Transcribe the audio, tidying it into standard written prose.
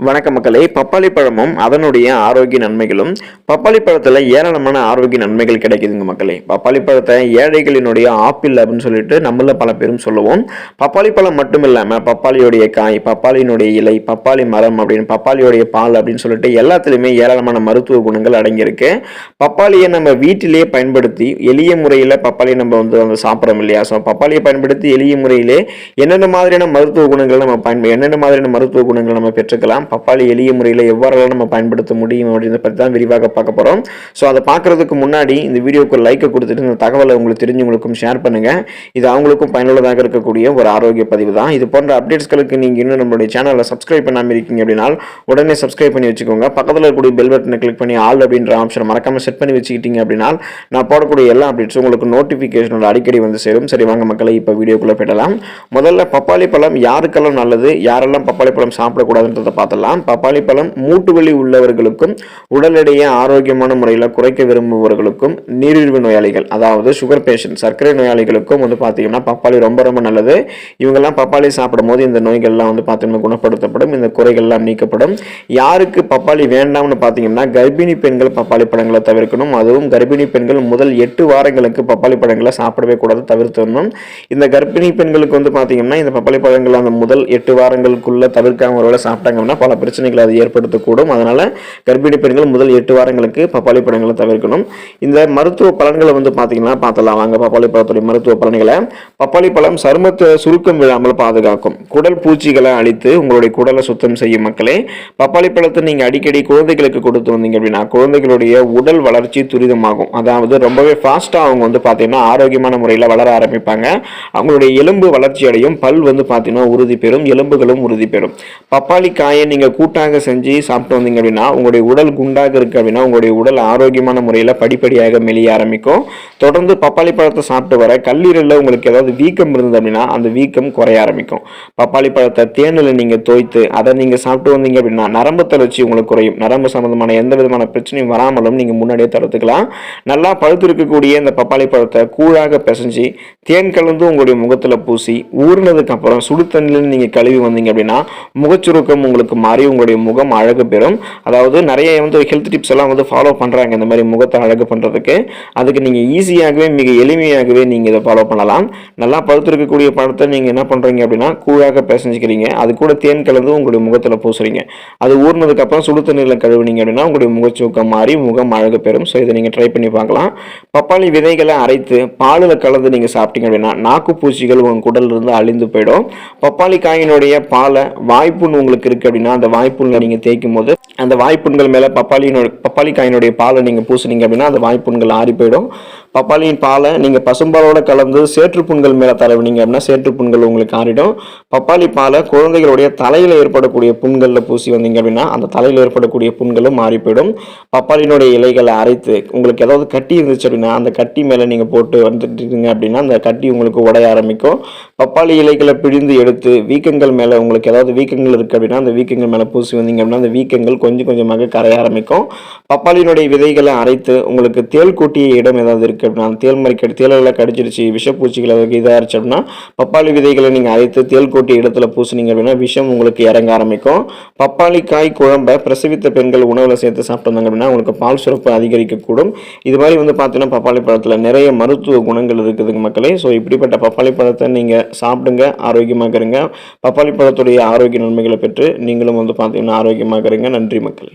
வணக்க மக்களே. பப்பாளி பழமும் அதனுடைய ஆரோக்கிய நன்மைகளும். பப்பாளி பழத்தில் ஏராளமான ஆரோக்கிய நன்மைகள் கிடைக்குதுங்க மக்களே. பப்பாளி பழத்தை ஏழைகளினுடைய ஆப்பிள் அப்படின்னு சொல்லிட்டு நம்மள பல பேரும் சொல்லுவோம். பப்பாளி பழம் மட்டும் இல்லாமல் பப்பாளியோடைய காய், பப்பாளியினுடைய இலை, பப்பாளி மரம் அப்படின்னு பப்பாளியோடைய பால் அப்படின்னு சொல்லிட்டு எல்லாத்துலேயுமே ஏராளமான மருத்துவ குணங்கள் அடங்கியிருக்கு. பப்பாளியை நம்ம வீட்டிலேயே பயன்படுத்தி எளிய முறையில் பப்பாளியை நம்ம வந்து சாப்பிட்றோம் இல்லையா? ஸோ பப்பாளியை பயன்படுத்தி எளிய முறையிலே என்னென்ன மாதிரியான மருத்துவ குணங்கள் நம்ம பெற்றுக்கலாம், பப்பாளி எளிய முறையில் எவ்வாறெல்லாம் நம்ம பயன்படுத்த முடியும் அப்படின்றத பற்றி தான் விரிவாக பார்க்க போகிறோம். ஸோ அதை பார்க்குறதுக்கு முன்னாடி இந்த வீடியோக்கு லைக்கை கொடுத்துட்டு இந்த தகவலை உங்களுக்கு தெரிஞ்சவங்களுக்கும் ஷேர் பண்ணுங்கள். இது அவங்களுக்கும் பயனுள்ளதாக இருக்கக்கூடிய ஒரு ஆரோக்கிய பதிவு தான். இது போன்ற அப்டேட்ஸ்களுக்கு நீங்கள் இன்னும் நம்மளுடைய சேனலில் சப்ஸ்கிரைப் பண்ணாமல் இருக்கீங்க அப்படின்னா உடனே சப்ஸ்கிரைப் பண்ணி வச்சுக்கோங்க. பக்கத்தில் இருக்கக்கூடிய பெல் பட்டனை கிளிக் பண்ணி ஆல் அப்படின்ற ஆப்ஷனை மறக்காமல் செட் பண்ணி வச்சுக்கிட்டீங்க அப்படின்னா நான் போடக்கூடிய எல்லா அப்டேட்ஸும் உங்களுக்கு நோட்டிஃபிகேஷனோட அடிக்கடி வந்து சேரும். சரி வாங்க மக்களை, இப்போ வீடியோக்குள்ளே போயிடலாம். முதல்ல பப்பாளி பழம் யாருக்கெல்லாம் நல்லது, யாரெல்லாம் பப்பாளி பழம் சாப்பிடக்கூடாதுன்றதை பார்த்தலாம். பப்பாளி பழம் மூட்டு வலி உள்ளவர்களுக்கும் உடல் எடையை ஆரோக்கியமான முறையில் குறைக்க விரும்புபவர்களுக்கும் நீரிழிவு நோயாளிகள், அதாவது சுகர் பேஷண்ட், சர்க்கரை நோயாளிகளுக்கும் வந்து பார்த்தீங்கன்னா பப்பாளி ரொம்ப ரொம்ப நல்லது. இவங்கெல்லாம் பப்பாளி சாப்பிடும் போது இந்த நோய்கள்லாம் வந்து பார்த்தீங்கன்னா குணப்படுத்தப்படும், இந்த குறைகள்லாம் நீக்கப்படும். யாருக்கு பப்பாளி வேண்டாம்னு பார்த்தீங்கன்னா கர்ப்பிணி பெண்கள் பப்பாளி பழங்களை தவிர்க்கணும். அதுவும் கர்ப்பிணி பெண்கள் முதல் 8 வாரங்களுக்கு பப்பாளி பழங்களை சாப்பிடவே கூடாது, தவிர்த்தணும். இந்த கர்ப்பிணி பெண்களுக்கு வந்து பார்த்தீங்கன்னா இந்த பப்பாளி பழங்கள் அந்த முதல் 8 வாரங்களுக்குள்ள தவிர்க்காம ஒருவேளை சாப்பிட்டாங்கன்னா பல பிரச்சனைகளை அது ஏற்படுத்தக்கூடும். அதனால கர்ப்பிணி பெண்கள் முதல் 8 வாரங்களுக்கு பப்பாளி பழங்களை தவிர்க்கணும். இந்த மருத்துவ பலன்களை வந்து பார்த்தீங்கன்னா பார்த்தலாம் வாங்க. பப்பாளி பழத்துடைய மருத்துவ பலன்களை: பப்பாளி பழம் சருமத்தை சுருக்கம் விழாமல் பாதுகாக்கும், குடல் பூச்சிகளை அழித்து உங்களுடைய குடலை சுத்தம் செய்யும். மக்களே, பப்பாளி பழத்தை நீங்க அடிக்கடி குழந்தைகளுக்கு கொடுத்து வந்தீங்க அப்படின்னா குழந்தைகளுடைய உடல் வளர்ச்சி துரிதமாகும். அதாவது ரொம்பவே ஃபாஸ்டா அவங்க வந்து பார்த்தீங்கன்னா ஆரோக்கியமான முறையில் வளர ஆரம்பிப்பாங்க. அவங்களுடைய எலும்பு வளர்ச்சி அடையும், பல் வந்து பார்த்தீங்கன்னா உறுதி பெறும், எலும்புகளும் உறுதி பெறும். பப்பாளி காயை நீங்க கூட்டாக செஞ்சு சாப்பிட்டு வந்தீங்க அப்படின்னா உங்களுடைய உடல் குண்டாக இருக்கு அப்படின்னா உங்களுடைய உடல் ஆரோக்கியமான முறையில் படிப்படியாக மெலிய ஆரம்பிக்கும். தொடர்ந்து பப்பாளி பழத்தை சாப்பிட்டு வர கல்லீரலில் உங்களுக்கு ஏதாவது வீக்கம் இருந்தது அப்படின்னா அந்த வீக்கம் குறைய ஆரம்பிக்கும். பப்பாளி பழத்தை தேனில் நீங்கள் தோய்த்து அதை நீங்கள் சாப்பிட்டு வந்தீங்க அப்படின்னா நரம்பு தளர்ச்சி உங்களுக்கு குறையும். நரம்பு சம்பந்தமான எந்த விதமான பிரச்சனையும் வராமலும் நீங்கள் முன்னாடியே தடுத்துக்கலாம். நல்லா பழுத்து இருக்கக்கூடிய இந்த பப்பாளி பழத்தை கூழாக பிசைஞ்சு தேன் கலந்து உங்களுடைய முகத்தில் பூசி ஊறினதுக்கு அப்புறம் சுடு தண்ணியில் நீங்கள் கழுவி வந்தீங்க அப்படின்னா முகச்சுருக்கம் உங்களுக்கு மாறி உங்களுடைய முகம் அழகு பெறும். அதாவது நிறைய வந்து ஹெல்த் டிப்ஸ் எல்லாம் வந்து ஃபாலோ பண்ணுறாங்க இந்த மாதிரி முகத்தை அழகு பண்ணுறதுக்கு. அதுக்கு நீங்கள் ஈஸியாகவே மிக எளிமையாகவே நீங்கள் இதை ஃபாலோ பண்ணலாம். நல்லா பழுத்திருக்கக்கூடிய பழத்தை நீங்கள் என்ன பண்ணுறீங்க அப்படின்னா கூழாக பிசைஞ்சிக்கிறீங்க, அது கூட தேன் கலந்து உங்களுடைய முகத்தில் பூசுறீங்க. அது ஊறினதுக்கு அப்புறம் சுடு தண்ணீரில் கழுவுனீங்க அப்படின்னா உங்களுடைய முகச்சூக்கம் மாறி முகம் அழகு பெறும். ஸோ இதை நீங்கள் ட்ரை பண்ணி பார்க்கலாம். பப்பாளி விதைகளை அரைத்து பாலில் கலந்து நீங்கள் சாப்பிட்டீங்க அப்படின்னா நாக்கு பூச்சிகள் உங்கள் குடல் இருந்து அழிந்து போயிடும். பப்பாளி காயினுடைய பாலை வாய்ப்புண் உங்களுக்கு இருக்கு அப்படின்னா அந்த வாய்ப்புண்ணில் நீங்கள் தேய்க்கும் போது அந்த வாய்ப்புண்கள் மேலே பப்பாளி காயினுடைய பாலை நீங்கள் பூசினீங்க அப்படின்னா அந்த வாய்ப்புண்கள் ஆறி போயிடும். பப்பாளியின் பாலை நீங்கள் பசும்பாலோட கலந்து சேற்றுப்புண்கள் மேலே தடவினீங்க அப்படின்னா சேற்றுப்புண்கள் உங்களுக்கு ஆறிடும். பப்பாளி பாலை குழந்தைகளுடைய தலையில் ஏற்படக்கூடிய புண்களில் பூசி வந்தீங்க அப்படின்னா அந்த தலையில் ஏற்படக்கூடிய புண்களும் மாறி போயிடும். பப்பாளியினுடைய இலைகளை அரைத்து உங்களுக்கு ஏதாவது கட்டி இருந்துச்சு அப்படின்னா அந்த கட்டி மேலே நீங்கள் போட்டு வந்துட்டீங்க அப்படின்னா அந்த கட்டி உங்களுக்கு உடைய ஆரம்பிக்கும். பப்பாளி இலைகளை பிழிந்து எடுத்து வீக்கங்கள் மேலே உங்களுக்கு ஏதாவது வீக்கங்கள் இருக்குது அப்படின்னா அந்த வீக்கங்கள் மேலே பூசி வந்தீங்க அப்படின்னா அந்த வீக்கங்கள் கொஞ்சம் கொஞ்சமாக கரைய ஆரம்பிக்கும். பப்பாளியினுடைய விதைகளை அரைத்து உங்களுக்கு தேள் கூட்டிய இடம் ஏதாவது இருக்குது அப்படின்னா தேல் தேலெல்லாம் கடிச்சிருச்சு, விஷப்பூச்சிகளை இதாகிடுச்சு அப்படின்னா பப்பாளி விதைகளை நீங்கள் அரைத்து தேல் கூட்டிய இடத்துல பூசினீங்க அப்படின்னா விஷம் உங்களுக்கு இறங்க ஆரம்பிக்கும். பப்பாளி காய் குழம்பை பிரசவித்த பெண்கள் உணவில் சேர்த்து சாப்பிட்டு வந்தாங்க அப்படின்னா உங்களுக்கு பால் சுரப்பு அதிகரிக்கக்கூடும். இது மாதிரி வந்து பார்த்தீங்கன்னா பப்பாளி பழத்தில் நிறைய மருத்துவ குணங்கள் இருக்குதுங்க மக்களே. ஸோ இப்படிப்பட்ட பப்பாளி பழத்தை நீங்கள் சாப்பிடுங்க, ஆரோக்கியமாக இருங்க. பப்பாளி பழத்துடைய ஆரோக்கிய நன்மைகளை பெற்று நீங்களும் வந்து பார்த்தீங்கன்னா ஆரோக்கியமாக இருங்க. நன்றி மக்களே.